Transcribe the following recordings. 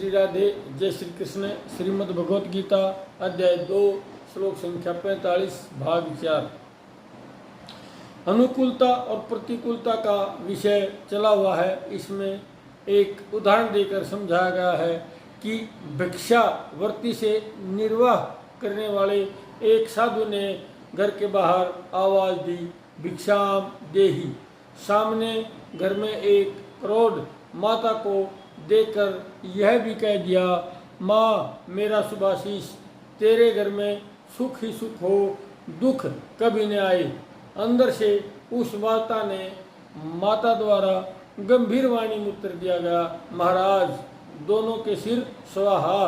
श्री राधे। जय श्री कृष्ण। श्रीमद् भगवत गीता अध्याय 2 श्लोक संख्या 45 भाग 4। अनुकूलता और प्रतिकूलता का विषय चला हुआ है। इसमें एक उदाहरण देकर समझाया गया है कि भिक्षावर्ती से निर्वाह करने वाले एक साधु ने घर के बाहर आवाज दी, भिक्षाम देहि। सामने घर में एक प्रौढ़ माता को देखकर यह भी कह दिया, माँ मेरा शुभाशीष, तेरे घर में सुख ही सुख हो, दुख कभी न आए। अंदर से उस माता द्वारा गंभीर वाणी में उत्तर दिया गया, महाराज दोनों के सिर स्वाहा।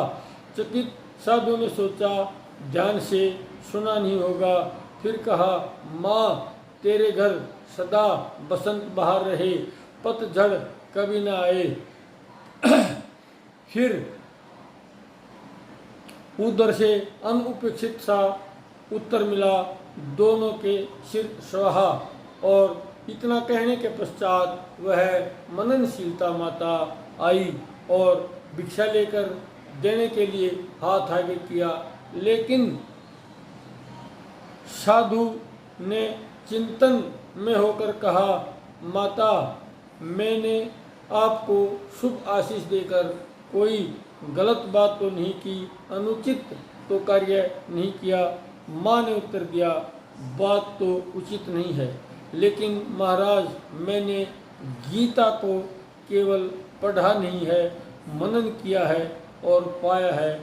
चकित साधु ने सोचा ध्यान से सुना नहीं होगा, फिर कहा, माँ तेरे घर सदा बसंत बहार रहे, पतझड़ कभी न आए। फिर उधर से अनुपेक्षित सा उत्तर मिला, दोनों के सिर स्वाहा। और इतना कहने के पश्चात वह मननशीलता माता आई और भिक्षा लेकर देने के लिए हाथ आगे किया, लेकिन साधु ने चिंतन में होकर कहा, माता मैंने आपको शुभ आशीष देकर कोई गलत बात तो नहीं की, अनुचित तो कार्य नहीं किया। माँ ने उत्तर दिया, बात तो उचित नहीं है, लेकिन महाराज मैंने गीता को केवल पढ़ा नहीं है, मनन किया है और पाया है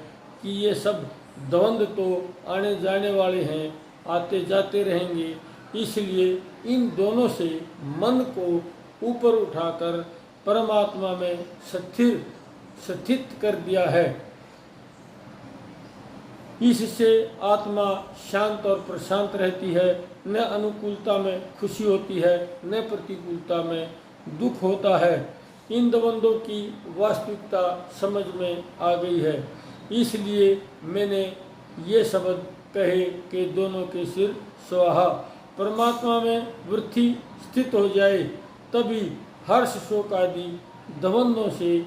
कि ये सब द्वंद्व तो आने जाने वाले हैं, आते जाते रहेंगे। इसलिए इन दोनों से मन को ऊपर उठाकर परमात्मा में स्थित कर दिया है। इससे आत्मा शांत और प्रशांत रहती है, न अनुकूलता में खुशी होती है, न प्रतिकूलता में दुख होता है। इन द्वंद्वों की वास्तविकता समझ में आ गई है, इसलिए मैंने ये शब्द कहे कि दोनों के सिर स्वाहा। परमात्मा में वृत्ति स्थित हो जाए तभी हर्ष शोक आदि द्वंद्वों से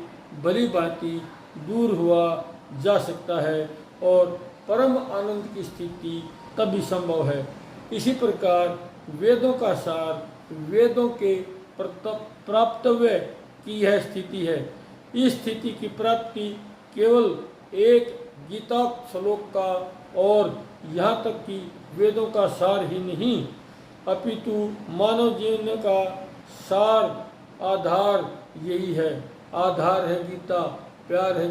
भली भांति दूर हुआ जा सकता है और परम आनंद की स्थिति तभी संभव है। इसी प्रकार वेदों का सार, वेदों के प्राप्तव्य की यह स्थिति है। इस स्थिति की प्राप्ति केवल एक गीता श्लोक का और यहाँ तक कि वेदों का सार ही नहीं, अपितु मानव जीवन का सार आधार यही है। आधार है गीता, प्यार है